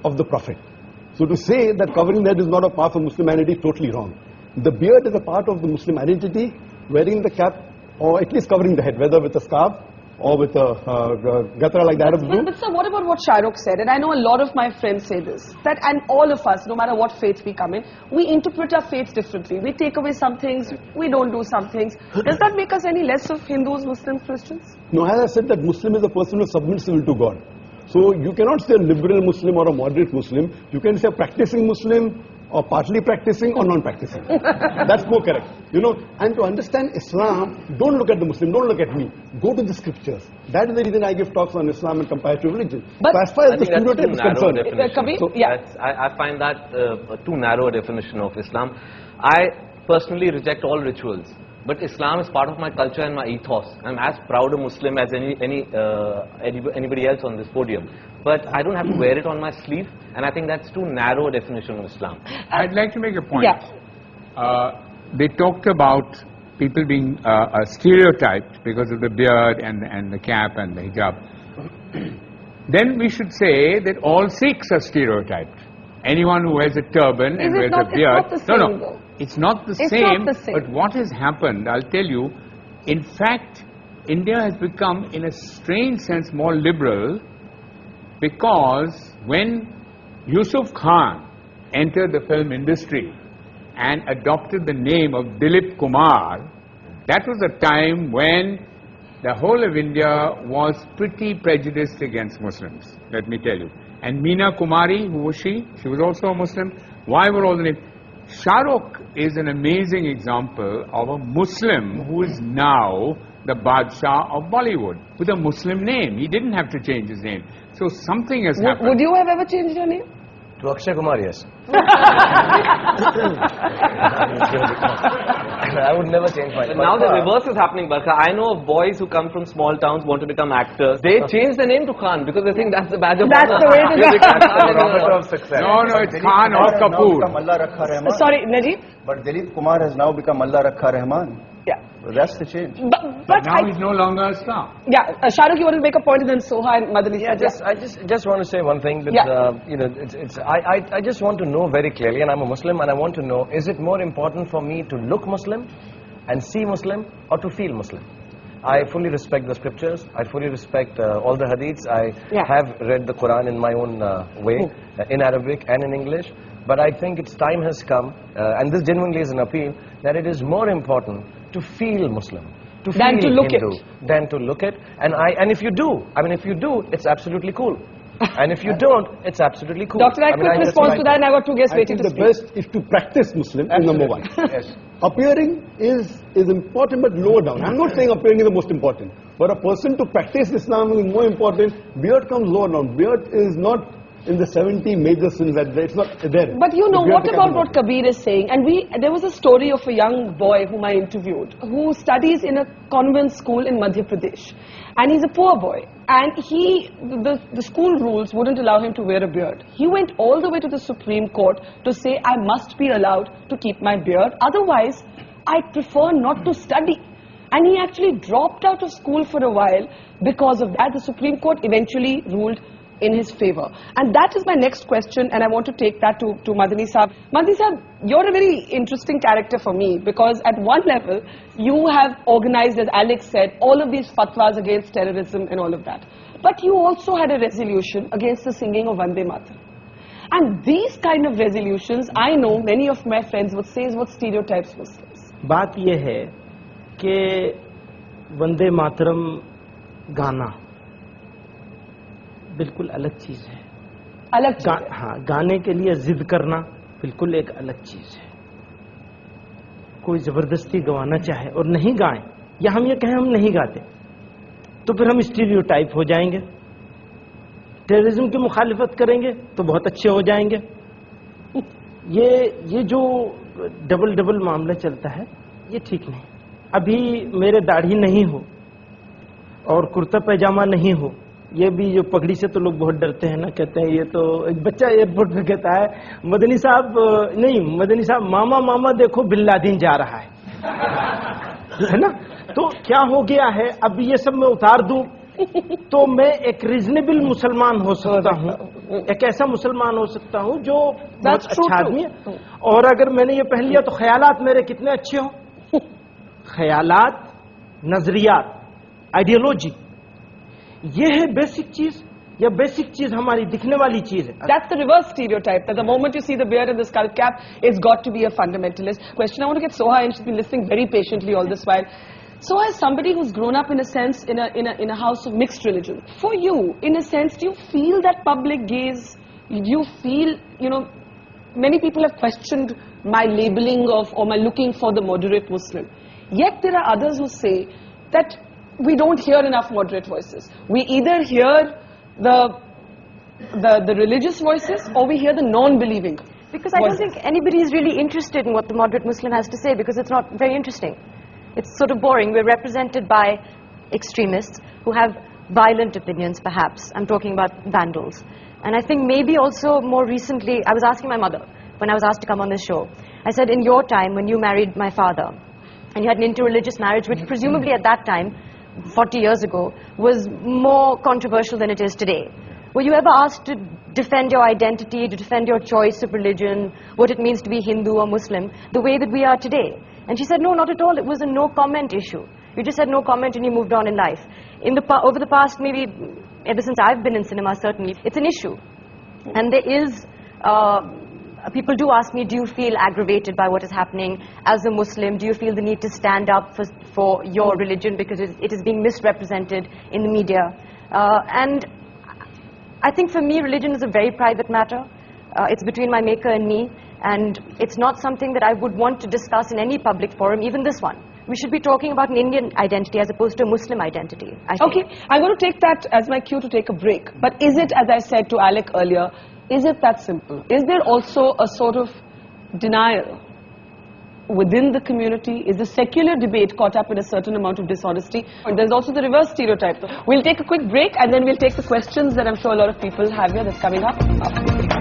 of the Prophet. So to say that covering the head is not a part of Muslim identity is totally wrong. The beard is a part of the Muslim identity. Wearing the cap, or at least covering the head, whether with a scarf or with a gatra like the Arabs do. But sir, what about what Shahrukh said? And I know a lot of my friends say this, that and all of us, no matter what faith we come in, we interpret our faith differently. We take away some things, we don't do some things. Does that make us any less of Hindus, Muslims, Christians? No, as I said, that Muslim is a person who submits will to God. So you cannot say a liberal Muslim or a moderate Muslim. You can say a practicing Muslim, or partly practicing or non-practicing. That's more correct. You know, and to understand Islam, don't look at the Muslim, don't look at me. Go to the scriptures. That is the reason I give talks on Islam and comparative religion. But as far as the stereotype is concerned, I find that too narrow a definition of Islam. I personally reject all rituals. But Islam is part of my culture and my ethos. I'm as proud a Muslim as anybody else on this podium. But I don't have to wear it on my sleeve, and I think that's too narrow a definition of Islam. I'd like to make a point. Yeah. They talked about people being stereotyped because of the beard and the cap and the hijab. Then we should say that all Sikhs are stereotyped. Anyone who wears a turban and wears a beard. It's not the same, but what has happened, I'll tell you, in fact, India has become, in a strange sense, more liberal, because when Yusuf Khan entered the film industry and adopted the name of Dilip Kumar, that was a time when the whole of India was pretty prejudiced against Muslims, let me tell you. And Meena Kumari, who was she? She was also a Muslim. Why were all the names? Shahrukh is an amazing example of a Muslim who is now the Badshah of Bollywood with a Muslim name. He didn't have to change his name. So something has happened. Would you have ever changed your name? To Akshay Kumar, yes. I would never change my name. Now the reverse is happening, Barkha. I know of boys who come from small towns, want to become actors. They change the name to Khan because they think that's the badge of honor. That's the way to go. Of success. No, it's Khan or Kapoor. Sorry, Najib? But Dilip Kumar has now become Allah Rakha Rahman. Yeah. Well, that's the change. But now he's no longer a star. Yeah, Shahrukh, you want to make a point, and then Soha and Madani. Yeah, I just want to say one thing. That, you know, I just want to know very clearly, and I'm a Muslim, and I want to know: is it more important for me to look Muslim and see Muslim, or to feel Muslim? I fully respect the scriptures. I fully respect all the hadiths. I have read the Quran in my own way, in Arabic and in English. But I think its time has come, and this genuinely is an appeal, that it is more important to feel Muslim, to feel Hindu, than to look it. And if you do, I mean, if you do, it's absolutely cool. And if you don't, it's absolutely cool. Doctor, I quick response to that, and I got two guests waiting to speak. The best is to practice Muslim, is number one. Yes. Appearing is important, but lower down. I'm not saying appearing is the most important. But a person to practice Islam is more important. Beard comes lower down. Beard is not in the 70 major sins that it's not there. But you know, what about what Kabir is saying? And there was a story of a young boy whom I interviewed, who studies in a convent school in Madhya Pradesh. And he's a poor boy. And the school rules wouldn't allow him to wear a beard. He went all the way to the Supreme Court to say, I must be allowed to keep my beard. Otherwise, I prefer not to study. And he actually dropped out of school for a while because of that. The Supreme Court eventually ruled in his favor. And that is my next question, and I want to take that to Madani Saab. Madani Saab, you're a very interesting character for me, because at one level, you have organized, as Alex said, all of these fatwas against terrorism and all of that. But you also had a resolution against the singing of Vande Mataram. And these kind of resolutions, I know many of my friends would say is what stereotypes Muslims. बात ये है कि वंदे मातरम गाना बिल्कुल अलग चीज है। अलग चीज है। हाँ, गाने के लिए जिद करना बिल्कुल एक अलग चीज है। कोई जबरदस्ती गवाना चाहे और नहीं गाएं, या हम ये कहें हम नहीं गाते, तो फिर हम स्टीरियोटाइप हो जाएंगे। टेररिज्म की मुखालिफत करेंगे तो बहुत अच्छे हो जाएंगे। ये जो डबल मामला चलता है, ये ठीक नहीं। अभी मेरे दाढ़ी नहीं हो और कुर्ता पैजामा नहीं हो, ये भी जो पगड़ी से तो लोग बहुत डरते हैं ना, कहते हैं ये तो एक बच्चा एयरपोर्ट पे कहता है मदनी साहब मामा मामा देखो बिन लादेन जा रहा है ना। तो क्या हो गया है, अब ये सब मैं उतार दूं तो मैं एक रीजनेबल मुसलमान हो सकता हूँ, एक ऐसा मुसलमान हो सकता हूँ जो बहुत अच्छा आदमी है। और अगर मैंने ये पहन लिया तो ख्यालात मेरे कितने अच्छे हों। ख्यालात, नजरियात, आइडियोलॉजी, ये है बेसिक चीज, या बेसिक चीज हमारी दिखने वाली चीज है। That's the reverse stereotype, that the moment you see the beard and the skull cap, it's got to be a fundamentalist. Question, I want to get Soha, and she's been listening very patiently all this while. Soha is somebody who's grown up in a sense in a house of mixed religion. For you, in a sense, do you feel that public gaze? Do you feel, you know, many people have questioned my labeling of, or my looking for the moderate Muslim. Yet there are others who say that we don't hear enough moderate voices. We either hear the religious voices, or we hear the non-believing. Because I don't think anybody is really interested in what the moderate Muslim has to say, because it's not very interesting. It's sort of boring. We're represented by extremists who have violent opinions, perhaps. I'm talking about vandals. And I think maybe also more recently, I was asking my mother when I was asked to come on this show. I said, in your time, when you married my father, and you had an interreligious marriage, which presumably at that time, 40 years ago, was more controversial than it is today. Were you ever asked to defend your identity, to defend your choice of religion, what it means to be Hindu or Muslim, the way that we are today? And she said, no, not at all. It was a no-comment issue. You just said no comment and you moved on in life. Over the past, maybe ever since I've been in cinema, certainly, it's an issue. And there is... people do ask me, do you feel aggravated by what is happening as a Muslim? Do you feel the need to stand up for your religion because it is being misrepresented in the media? And I think for me, religion is a very private matter. It's between my maker and me, and it's not something that I would want to discuss in any public forum, even this one. We should be talking about an Indian identity as opposed to a Muslim identity, I think. Okay, I'm going to take that as my cue to take a break. But is it, as I said to Alec earlier, is it that simple? Is there also a sort of denial within the community? Is the secular debate caught up in a certain amount of dishonesty? And there's also the reverse stereotype. We'll take a quick break and then we'll take the questions that I'm sure a lot of people have here. That's coming up after the break.